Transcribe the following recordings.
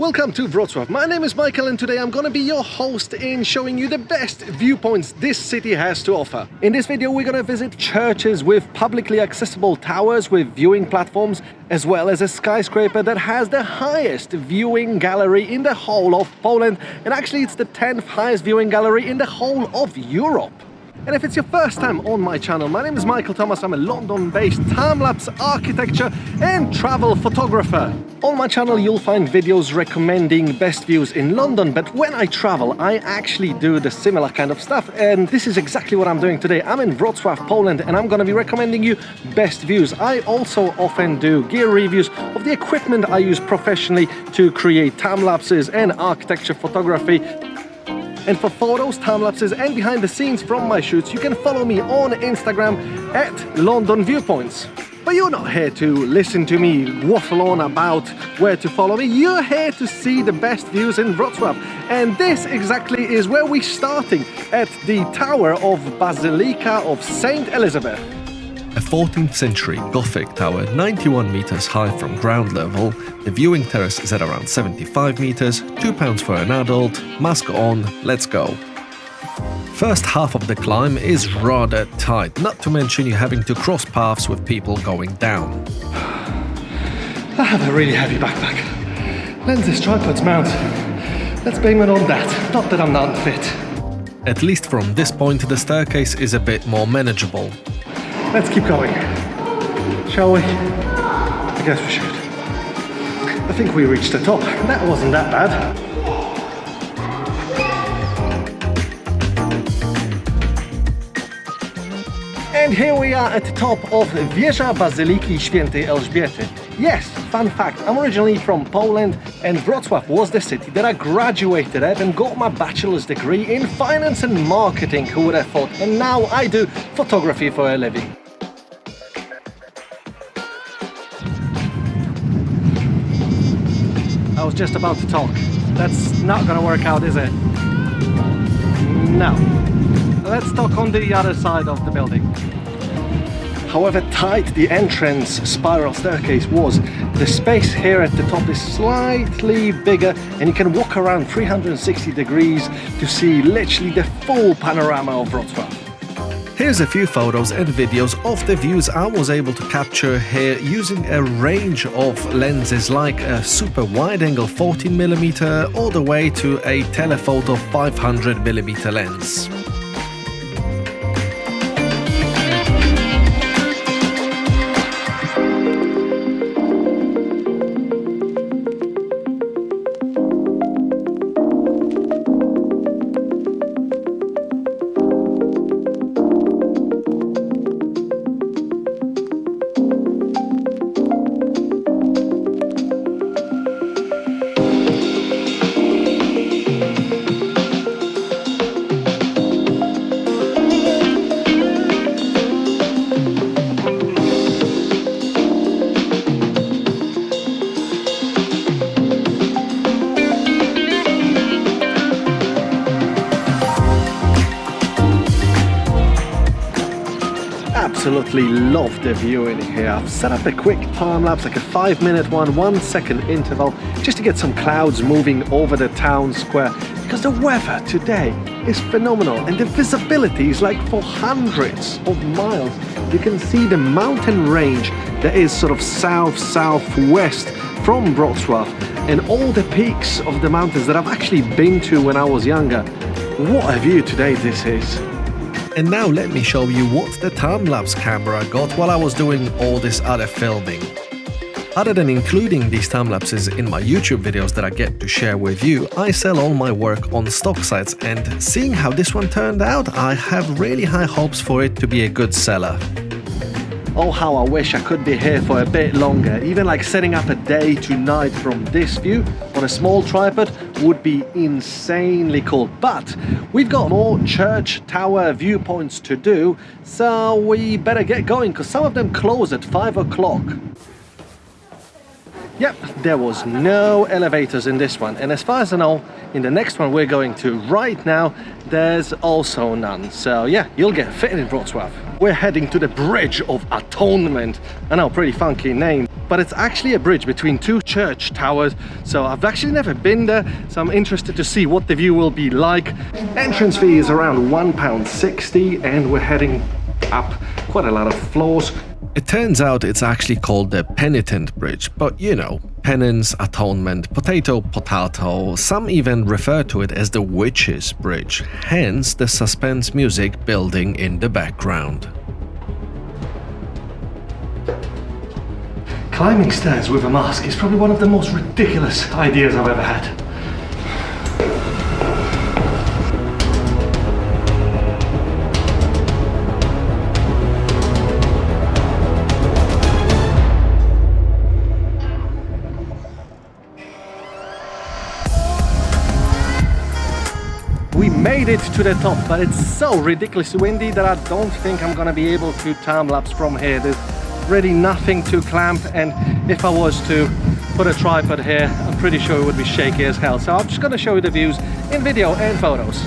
Welcome to Wrocław. My name is Michael and today I'm gonna be your host in showing you the best viewpoints this city has to offer. In this video we're gonna visit churches with publicly accessible towers with viewing platforms, as well as a skyscraper that has the highest viewing gallery in the whole of Poland, and actually it's the 10th highest viewing gallery in the whole of Europe. And if it's your first time on my channel, my name is Michael TOMAS. I'm a London-based time-lapse architecture and travel photographer. On my channel you'll find videos recommending best views in London, but when I travel I actually do the similar kind of stuff, and this is exactly what I'm doing today. I'm in Wrocław, Poland, and I'm gonna be recommending you best views. I also often do gear reviews of the equipment I use professionally to create time-lapses and architecture photography. And for photos, time-lapses and behind the scenes from my shoots, you can follow me on Instagram at London Viewpoints. But you're not here to listen to me waffle on about where to follow me. You're here to see the best views in Wrocław. And this exactly is where we're starting, at the tower of Basilica of St. Elizabeth. A 14th century Gothic tower, 91 meters high from ground level. The viewing terrace is at around 75 meters, £2 for an adult. Mask on, let's go. First half of the climb is rather tight, not to mention you having to cross paths with people going down. I have a really heavy backpack. Lenses, tripods, mount. Let's blame it on that, not that I'm not fit. At least from this point the staircase is a bit more manageable. Let's keep going, shall we? I guess we should. I think we reached the top. That wasn't that bad. And here we are at the top of Wieża Bazyliki Świętej Elżbiety. Yes, fun fact, I'm originally from Poland, and Wrocław was the city that I graduated at and got my bachelor's degree in finance and marketing, who would have thought, and now I do photography for a living. I was just about to talk. That's not gonna work out, is it? No. Let's talk on the other side of the building. However tight the entrance spiral staircase was, the space here at the top is slightly bigger, and you can walk around 360 degrees to see literally the full panorama of Wrocław. Here's a few photos and videos of the views I was able to capture here using a range of lenses, like a super wide-angle 14mm all the way to a telephoto 500mm lens. Absolutely love the view in here. I've set up a quick time lapse, like a 5-minute one, 1-second interval, just to get some clouds moving over the town square, because the weather today is phenomenal and the visibility is like for hundreds of miles. You can see the mountain range that is sort of south-southwest from Wrocław, and all the peaks of the mountains that I've actually been to when I was younger. What a view today this is. And now let me show you what the time-lapse camera got while I was doing all this other filming. Other than including these time-lapses in my YouTube videos that I get to share with you, I sell all my work on stock sites, and seeing how this one turned out, I have really high hopes for it to be a good seller. Oh, how I wish I could be here for a bit longer. Even like setting up a day to night from this view on a small tripod would be insanely cool. But we've got more church tower viewpoints to do, so we better get going, because some of them close at 5 o'clock. Yep, there was no elevators in this one, and as far as I know, in the next one we're going to right now, there's also none. So yeah, you'll get fit in Wrocław. We're heading to the Bridge of Atonement. I know, pretty funky name. but it's actually a bridge between two church towers. So I've actually never been there, so I'm interested to see what the view will be like. Entrance fee is around £1.60 and we're heading up quite a lot of floors. It turns out it's actually called the Penitent Bridge, but you know, penance, atonement, potato, potato, some even refer to it as the Witch's Bridge, hence the suspense music building in the background. Climbing stairs with a mask is probably one of the most ridiculous ideas I've ever had. We made it to the top, but it's so ridiculously windy that I don't think I'm gonna be able to time-lapse from here. There's really nothing to clamp, and if I was to put a tripod here, I'm pretty sure it would be shaky as hell. So I'm just gonna show you the views in video and photos.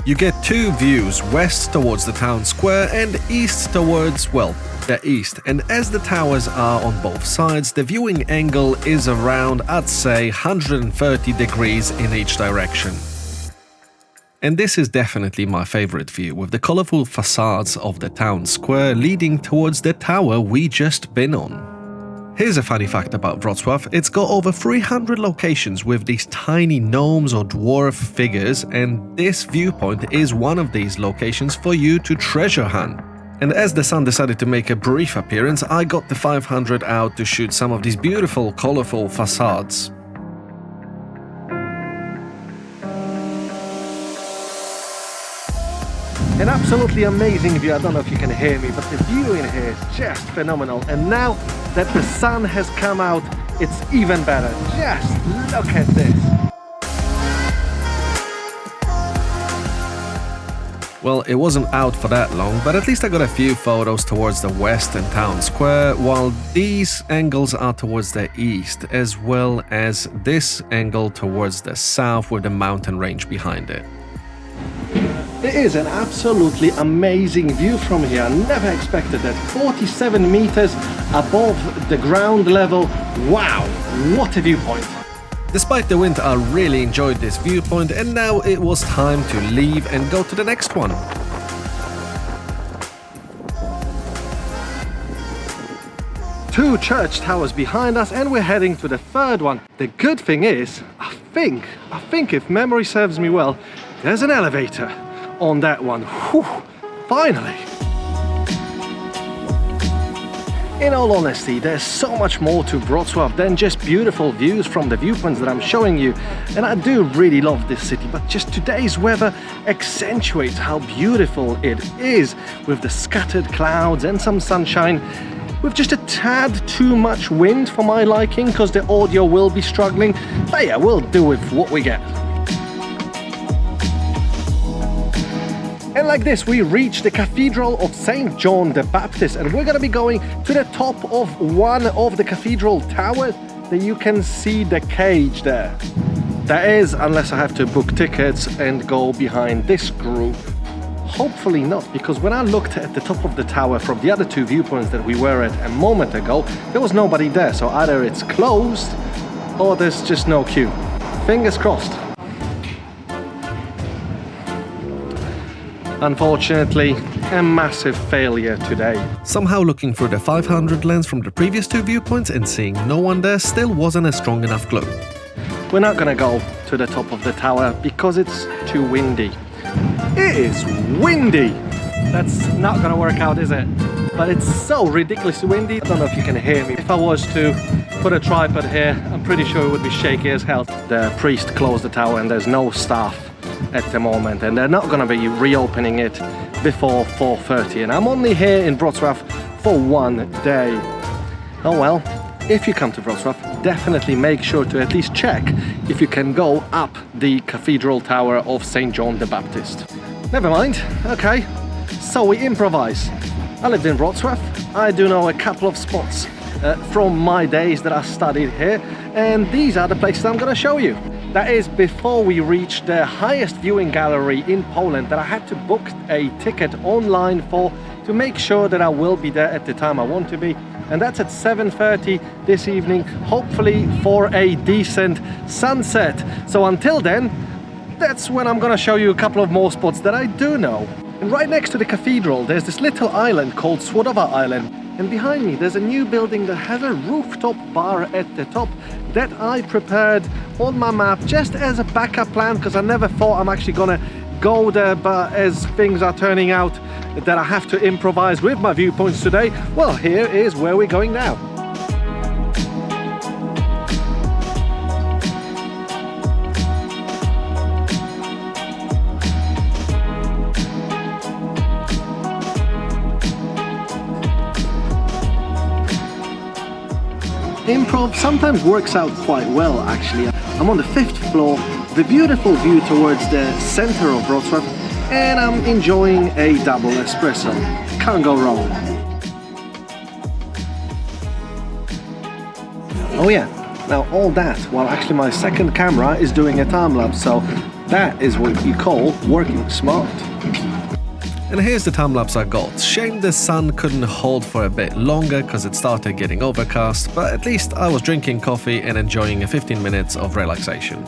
You get two views, west towards the town square and east towards, well, the east. And as the towers are on both sides, the viewing angle is around, I'd say, 130 degrees in each direction. And this is definitely my favorite view, with the colorful facades of the town square leading towards the tower we just been on. Here's a funny fact about Wrocław: it's got over 300 locations with these tiny gnomes or dwarf figures, and this viewpoint is one of these locations for you to treasure hunt. And as the sun decided to make a brief appearance, I got the 500 out to shoot some of these beautiful, colorful facades. An absolutely amazing view. I don't know if you can hear me, but the view in here is just phenomenal. And now that the sun has come out, it's even better. Just look at this. Well, it wasn't out for that long, but at least I got a few photos towards the west and town square, while these angles are towards the east, as well as this angle towards the south with the mountain range behind it. It is an absolutely amazing view from here. I never expected that. 47 meters above the ground level. Wow, what a viewpoint. Despite the wind, I really enjoyed this viewpoint, and now it was time to leave and go to the next one. Two church towers behind us, and we're heading to the third one. The good thing is, I think if memory serves me well, there's an elevator on that one. Whew, finally! In all honesty, there's so much more to Wrocław than just beautiful views from the viewpoints that I'm showing you, and I do really love this city, but just today's weather accentuates how beautiful it is, with the scattered clouds and some sunshine, with just a tad too much wind for my liking, because the audio will be struggling, but yeah, we'll do with what we get. And like this, we reach the Cathedral of St. John the Baptist, and we're gonna be going to the top of one of the cathedral towers that you can see the cage there. That is, unless I have to book tickets and go behind this group. Hopefully not, because when I looked at the top of the tower from the other two viewpoints that we were at a moment ago, there was nobody there, so either it's closed or there's just no queue. Fingers crossed. Unfortunately, a massive failure today. Somehow looking through the 500 lens from the previous two viewpoints and seeing no one there still wasn't a strong enough glow. We're not gonna go to the top of the tower because it's too windy. It is windy! That's not gonna work out, is it? But it's so ridiculously windy. I don't know if you can hear me. If I was to put a tripod here, I'm pretty sure it would be shaky as hell. The priest closed the tower and there's no staff at the moment, and they're not gonna be reopening it before 4:30, and I'm only here in Wrocław for one day. Oh well, if you come to Wrocław, definitely make sure to at least check if you can go up the Cathedral Tower of St. John the Baptist. Never mind, okay, so we improvise. I lived in Wrocław. I do know a couple of spots from my days that I studied here, and these are the places I'm gonna show you. That is before we reach the highest viewing gallery in Poland that I had to book a ticket online for to make sure that I will be there at the time I want to be. And that's at 7:30 this evening, hopefully for a decent sunset. So until then, that's when I'm gonna show you a couple of more spots that I do know. And right next to the cathedral, there's this little island called Slodowa Island. And behind me, there's a new building that has a rooftop bar at the top that I prepared on my map just as a backup plan, because I never thought I'm actually gonna go there, but as things are turning out that I have to improvise with my viewpoints today, well, here is where we're going now. Improv sometimes works out quite well, actually. I'm on the 5th floor, the beautiful view towards the center of Wrocław, and I'm enjoying a double espresso. Can't go wrong. Oh yeah, now all that while actually my second camera is doing a time lapse, so that is what you call working smart. And here's the time-lapse I got. Shame the sun couldn't hold for a bit longer because it started getting overcast, but at least I was drinking coffee and enjoying 15 minutes of relaxation.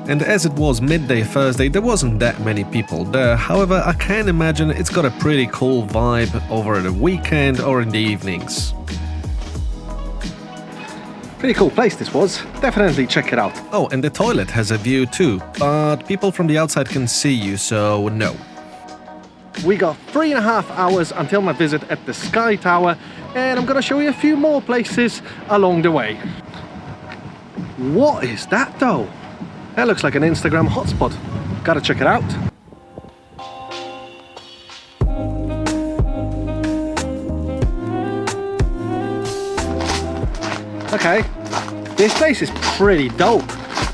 And as it was midday Thursday, there wasn't that many people there. However, I can imagine it's got a pretty cool vibe over the weekend or in the evenings. Pretty cool place this was. Definitely check it out. Oh, and the toilet has a view too, but people from the outside can see you, so no. We got 3.5 hours until my visit at the SkyTower, and I'm gonna show you a few more places along the way. What is that though? That looks like an Instagram hotspot. Gotta check it out. Okay, this place is pretty dope.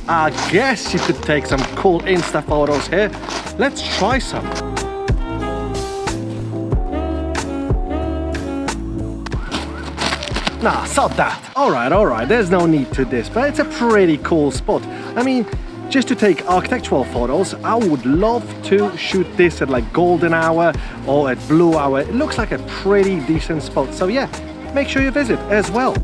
I guess you could take some cool Insta photos here. Let's try some. Nah, sod that. Alright, there's no need to this, but it's a pretty cool spot. I mean, just to take architectural photos, I would love to shoot this at like golden hour or at blue hour. It looks like a pretty decent spot, so yeah, make sure you visit as well.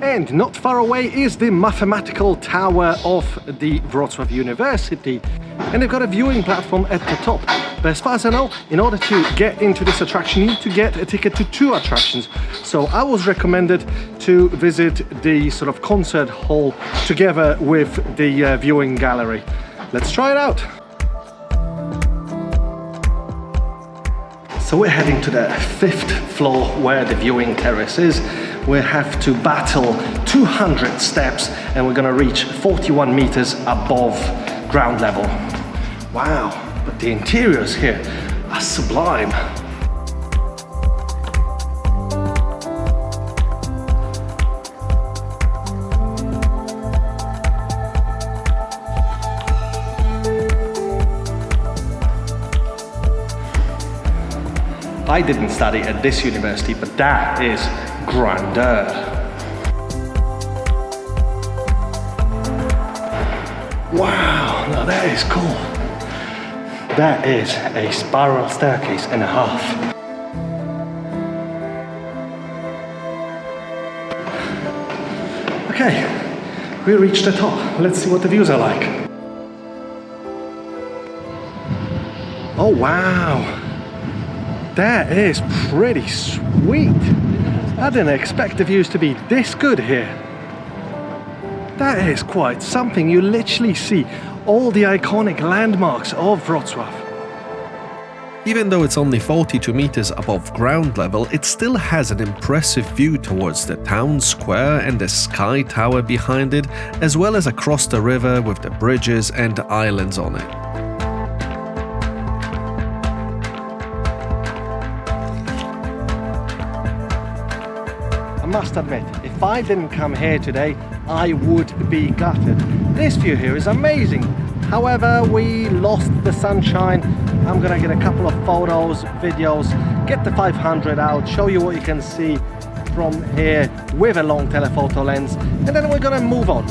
And not far away is the mathematical tower of the Wrocław University. And they've got a viewing platform at the top. But as far as I know, in order to get into this attraction, you need to get a ticket to 2 attractions. So I was recommended to visit the sort of concert hall together with the viewing gallery. Let's try it out. So we're heading to the 5th floor where the viewing terrace is. We have to battle 200 steps and we're gonna reach 41 meters above ground level. Wow, but the interiors here are sublime. I didn't study at this university, but that is grandeur. Wow, now that is cool. That is a spiral staircase and a half. Okay, we reached the top. Let's see what the views are like. Oh wow, that is pretty sweet. I didn't expect the views to be this good here. That is quite something. You literally see all the iconic landmarks of Wrocław. Even though it's only 42 meters above ground level, it still has an impressive view towards the town square and the SkyTower behind it, as well as across the river with the bridges and islands on it. I must admit, if I didn't come here today, I would be gutted. This view here is amazing. However, we lost the sunshine. I'm gonna get a couple of photos, videos, get the 500 out, show you what you can see from here with a long telephoto lens, and then we're gonna move on.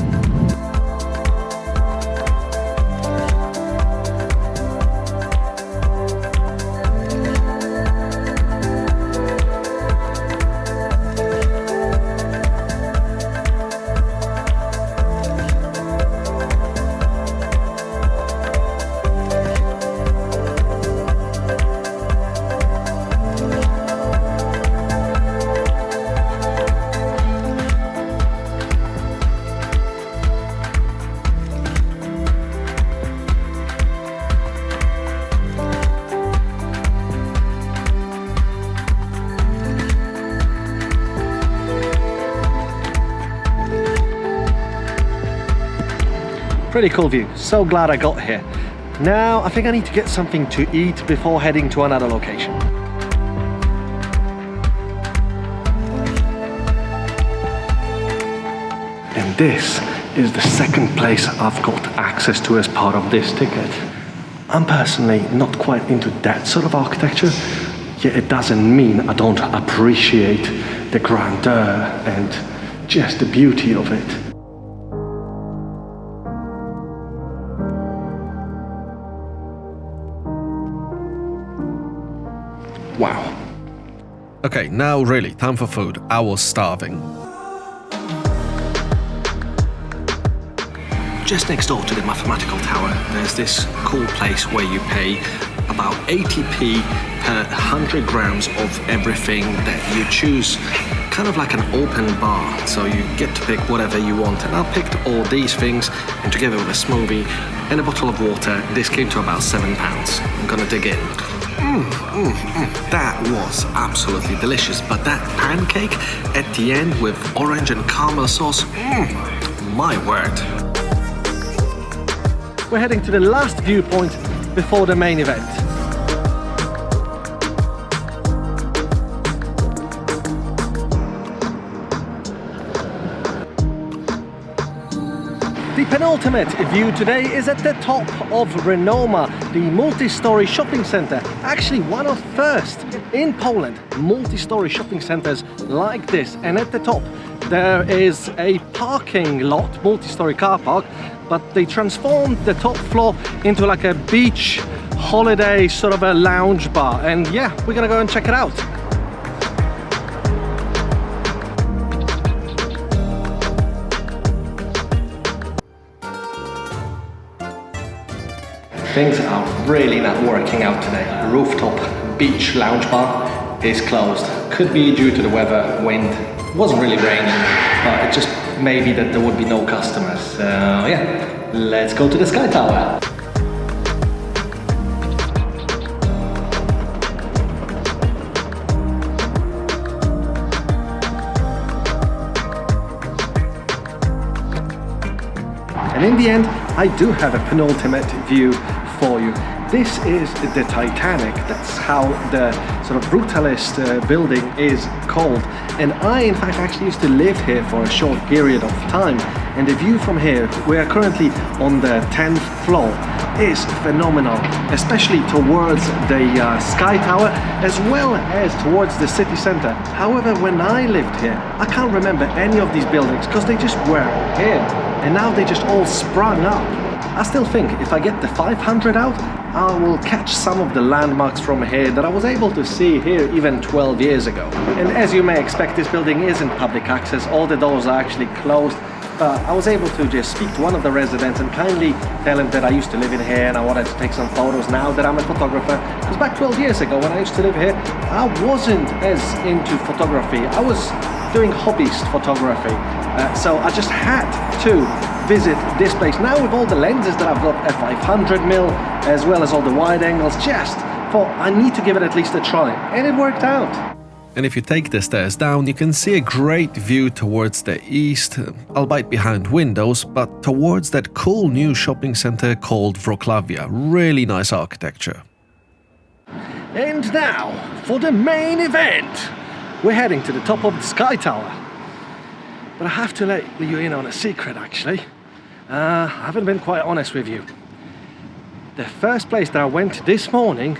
Pretty cool view, so glad I got here. Now I think I need to get something to eat before heading to another location. And this is the second place I've got access to as part of this ticket. I'm personally not quite into that sort of architecture, yet it doesn't mean I don't appreciate the grandeur and just the beauty of it. Wow. Okay, now really, time for food. I was starving. Just next door to the mathematical tower, there's this cool place where you pay about 80p per 100 grams of everything that you choose. Kind of like an open bar, so you get to pick whatever you want. And I picked all these things, and together with a smoothie and a bottle of water, this came to about £7. I'm gonna dig in. That was absolutely delicious, but that pancake at the end with orange and caramel sauce, my word. We're heading to the last viewpoint before the main event. The penultimate view today is at the top of NAWA, the multi-story shopping center. Actually, one of first in Poland, multi-story shopping centers like this. And at the top, there is a parking lot, multi-story car park, but they transformed the top floor into like a beach holiday sort of a lounge bar. And yeah, we're gonna go and check it out. Things are really not working out today. Rooftop beach lounge bar is closed. Could be due to the weather, wind. It wasn't really raining, but it just may be that there would be no customers. So yeah, let's go to the SkyTower. And in the end, I do have a penultimate view for you. This is the Titanic. That's how the sort of brutalist building is called. And I, in fact, actually used to live here for a short period of time. And the view from here, we are currently on the 10th floor, is phenomenal, especially towards the SkyTower, as well as towards the city center. However, when I lived here, I can't remember any of these buildings because they just weren't here. And now they just all sprung up. I still think if I get the 500 out, I will catch some of the landmarks from here that I was able to see here even 12 years ago. And as you may expect, this building isn't public access. All the doors are actually closed. But I was able to just speak to one of the residents and kindly tell him that I used to live in here and I wanted to take some photos now that I'm a photographer. Because back 12 years ago when I used to live here, I wasn't as into photography. I was doing hobbyist photography. So I just had to visit this place. Now with all the lenses that I've got, f500mm, as well as all the wide angles, just thought I need to give it at least a try. And it worked out. And if you take the stairs down, you can see a great view towards the east, albeit behind windows, but towards that cool new shopping center called Wroclaw. Really nice architecture. And now, for the main event. We're heading to the top of the SkyTower. But I have to let you in on a secret, actually. I haven't been quite honest with you. the first place that I went this morning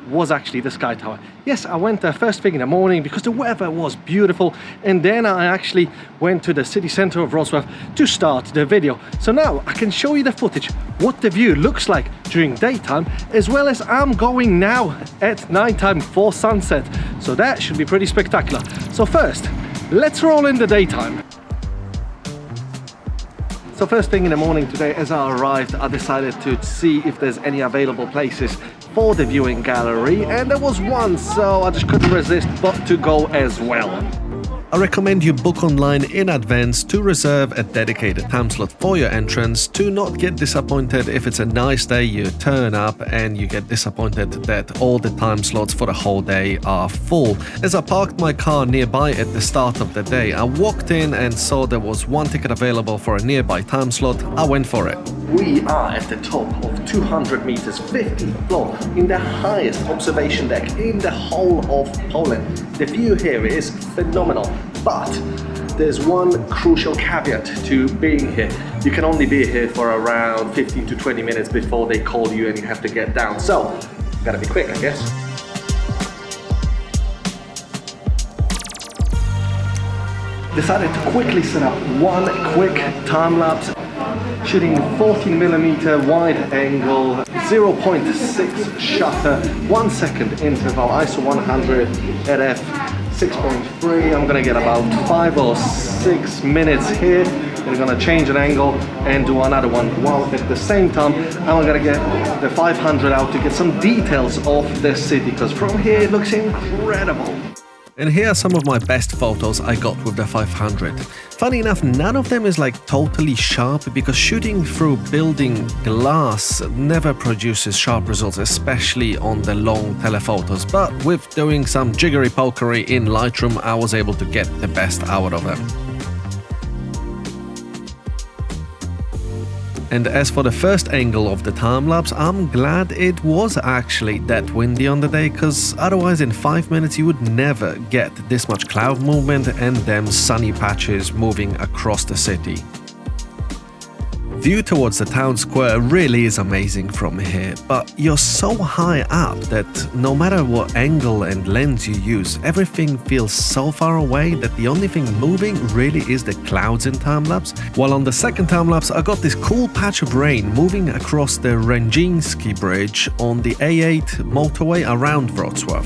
was actually the SkyTower. Yes, I went there first thing in the morning because the weather was beautiful, and then I actually went to the city center of Wrocław to start the video. So now I can show you the footage, what the view looks like during daytime, as well as I'm going now at nighttime for sunset. So that should be pretty spectacular. So first, let's roll in the daytime. So first thing in the morning today, as I arrived, I decided to see if there's any available places for the viewing gallery, and there was one, so I just couldn't resist but to go as well. I recommend you book online in advance to reserve a dedicated time slot for your entrance to not get disappointed if it's a nice day, you turn up and you get disappointed that all the time slots for the whole day are full. As I parked my car nearby at the start of the day, I walked in and saw there was one ticket available for a nearby time slot. I went for it. We are at the top of 200 meters, 50th floor, in the highest observation deck in the whole of Poland. The view here is phenomenal, but there's one crucial caveat to being here. You can only be here for around 15 to 20 minutes before they call you and you have to get down. So, gotta be quick, I guess. Decided to quickly set up one quick time lapse, shooting 14mm wide angle, 0.6 shutter, 1 second interval, ISO 100 at f/6.3. I'm gonna get about 5 or 6 minutes here. We're gonna change an angle and do another one, while at the same time I'm gonna get the 500 out to get some details of the city, because from here it looks incredible. And here are some of my best photos I got with the 500. Funny enough, none of them is like totally sharp, because shooting through building glass never produces sharp results, especially on the long telephotos. But with doing some jiggery pokery in Lightroom, I was able to get the best out of them. And as for the first angle of the time-lapse, I'm glad it was actually that windy on the day, cause otherwise in 5 minutes you would never get this much cloud movement and them sunny patches moving across the city. View towards the town square really is amazing from here, but you're so high up that no matter what angle and lens you use, everything feels so far away that the only thing moving really is the clouds in time-lapse. While on the second time-lapse I got this cool patch of rain moving across the Rędziński Bridge on the A8 motorway around Wrocław.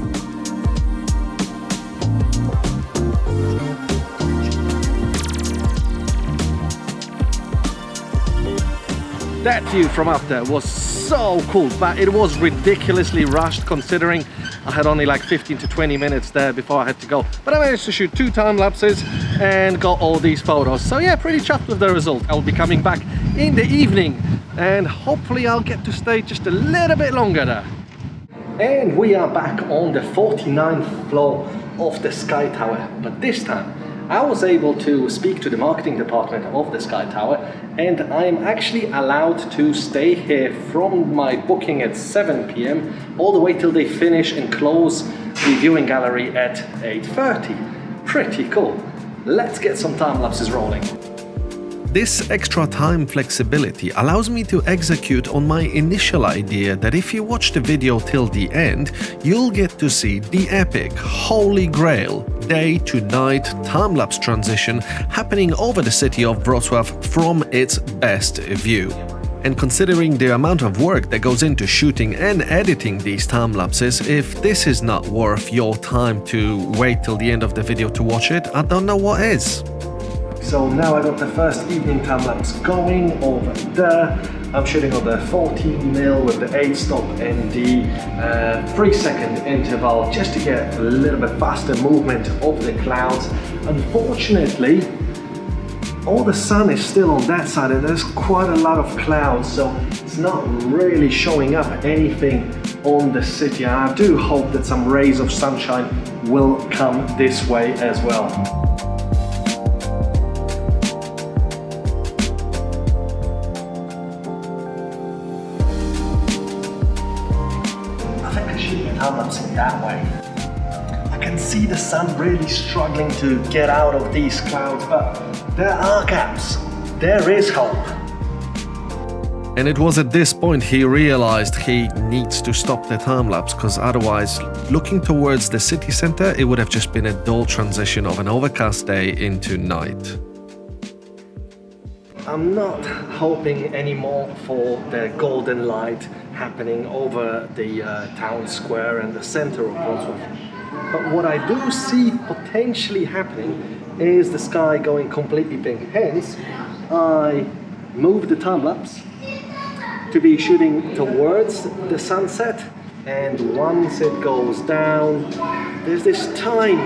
That view from up there was so cool, but it was ridiculously rushed considering I had only like 15 to 20 minutes there before I had to go. But I managed to shoot 2 time lapses and got all these photos. So yeah, pretty chuffed with the result. I'll be coming back in the evening and hopefully I'll get to stay just a little bit longer there. And we are back on the 49th floor of the SkyTower, but this time I was able to speak to the marketing department of the SkyTower, and I'm actually allowed to stay here from my booking at 7 p.m. all the way till they finish and close the viewing gallery at 8:30. Pretty cool. Let's get some time lapses rolling. This extra time flexibility allows me to execute on my initial idea that if you watch the video till the end, you'll get to see the epic, holy grail, day to night time-lapse transition happening over the city of Wrocław from its best view. And considering the amount of work that goes into shooting and editing these time-lapses, if this is not worth your time to wait till the end of the video to watch it, I don't know what is. So now I got the first evening time lapse going over there. I'm shooting on the 14mm with the 8-stop and the 3-second interval just to get a little bit faster movement of the clouds. Unfortunately, all the sun is still on that side and there's quite a lot of clouds, so it's not really showing up anything on the city. I do hope that some rays of sunshine will come this way as well. Time-lapsing that way. I can see the sun really struggling to get out of these clouds, but there are gaps. There is hope. And it was at this point he realized he needs to stop the time-lapse, because otherwise, looking towards the city center, it would have just been a dull transition of an overcast day into night. I'm not hoping anymore for the golden light happening over the town square and the center of Wrocław. But what I do see potentially happening is the sky going completely pink. Hence, I move the time-lapse to be shooting towards the sunset, and once it goes down, there's this tiny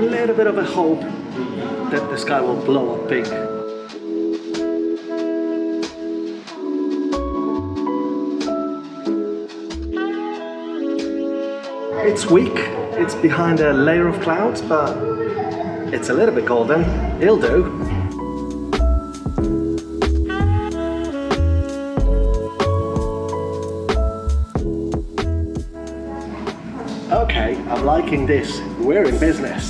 little bit of a hope that the sky will blow up pink. It's weak, it's behind a layer of clouds, but it's a little bit golden. It'll do. Okay, I'm liking this. We're in business.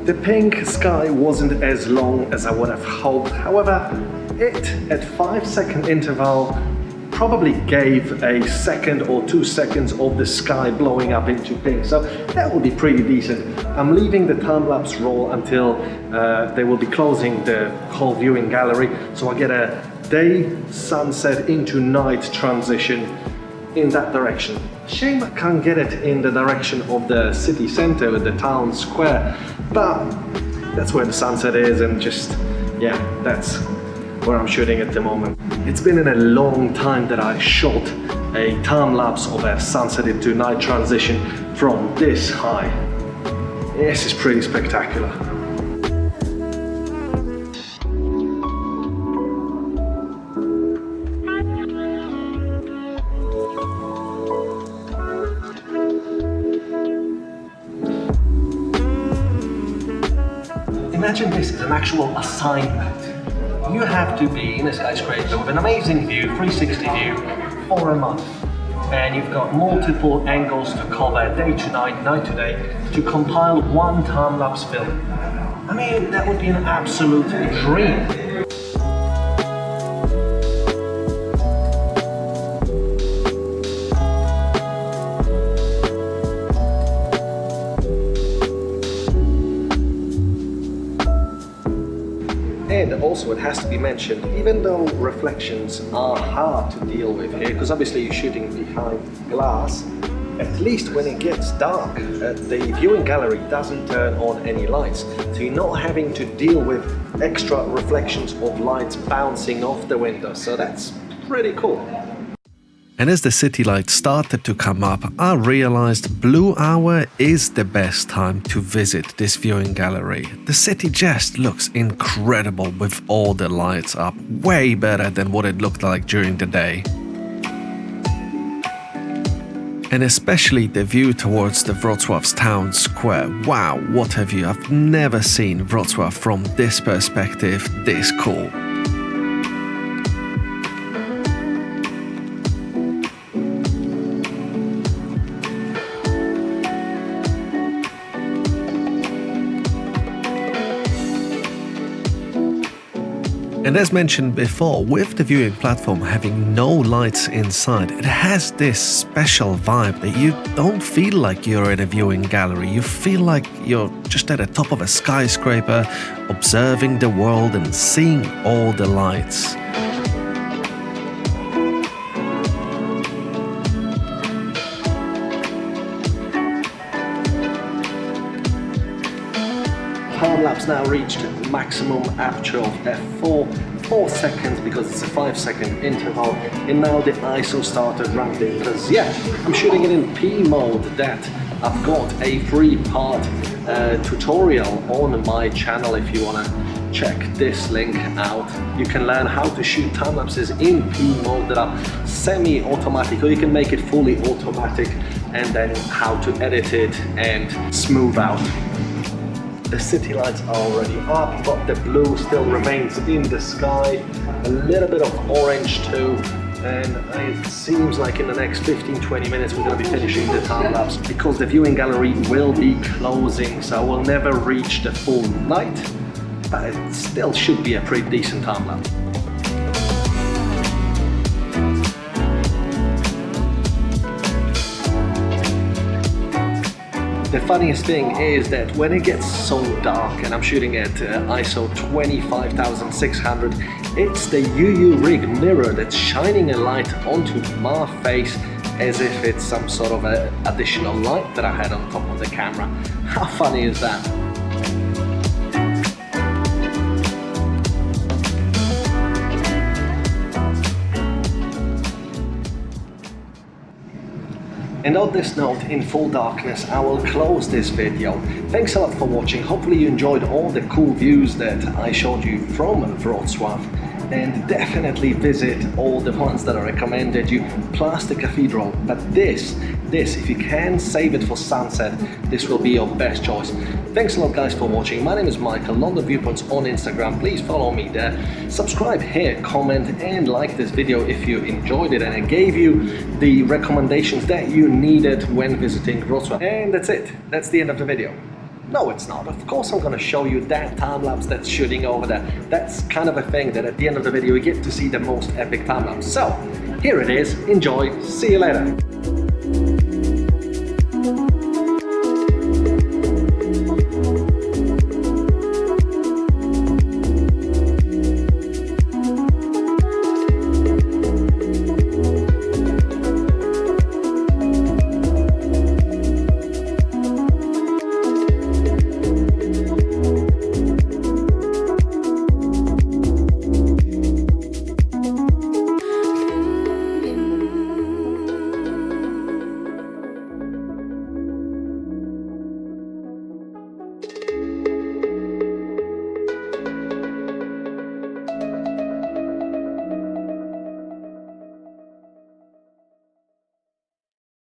The pink sky wasn't as long as I would have hoped. However, it, at 5-second interval, probably gave a second or 2 seconds of the sky blowing up into pink. So that will be pretty decent. I'm leaving the time-lapse roll until they will be closing the whole viewing gallery. So I get a day sunset into night transition in that direction. Shame I can't get it in the direction of the city center, the town square, but that's where the sunset is, and just, yeah, that's where I'm shooting at the moment. It's been in a long time that I shot a time-lapse of a sunset into night transition from this high. This is pretty spectacular. Imagine this is an actual assignment. You have to be in a skyscraper with an amazing view, 360 view, for a month. And you've got multiple angles to cover, day to night, night to day, to compile one time-lapse film. I mean, that would be an absolute dream. And also it has to be mentioned, even though reflections are hard to deal with here, because obviously you're shooting behind glass, at least when it gets dark, the viewing gallery doesn't turn on any lights. So you're not having to deal with extra reflections of lights bouncing off the window. So that's pretty cool. And as the city lights started to come up, I realized blue hour is the best time to visit this viewing gallery. The city just looks incredible with all the lights up, way better than what it looked like during the day. And especially the view towards the Wrocław's town square. Wow, what a view! I've never seen Wrocław from this perspective this cool. And as mentioned before, with the viewing platform having no lights inside, it has this special vibe that you don't feel like you're in a viewing gallery. You feel like you're just at the top of a skyscraper, observing the world and seeing all the lights. Time-lapse now reached maximum aperture of f4 seconds because it's a 5-second interval, and now the ISO started ramping because I'm shooting it in P mode. That I've got a 3-part tutorial on my channel. If you want to check this link out, you can learn how to shoot time lapses in P mode that are semi-automatic, or you can make it fully automatic, and then how to edit it and smooth out. The city lights are already up, but the blue still remains in the sky. A little bit of orange too. and it seems like in the next 15-20 minutes we're going to be finishing the time lapse because the viewing gallery will be closing, so we'll never reach the full night, but it still should be a pretty decent time lapse. The funniest thing is that when it gets so dark and I'm shooting at ISO 25600, it's the UU rig mirror that's shining a light onto my face as if it's some sort of an additional light that I had on top of the camera. How funny is that? And on this note, in full darkness, I will close this video. Thanks a lot for watching. Hopefully you enjoyed all the cool views that I showed you from Wrocław. And definitely visit all the ones that I recommended you, plus the cathedral. But this, if you can save it for sunset, this will be your best choice. Thanks a lot guys for watching. My name is Michael, London Viewpoints on Instagram. Please follow me there. Subscribe here, comment and like this video if you enjoyed it and it gave you the recommendations that you needed when visiting Wrocław. And that's it. That's the end of the video. No, it's not. Of course I'm going to show you that time-lapse that's shooting over there. That's kind of a thing that at the end of the video you get to see the most epic time-lapse. So, here it is. Enjoy. See you later.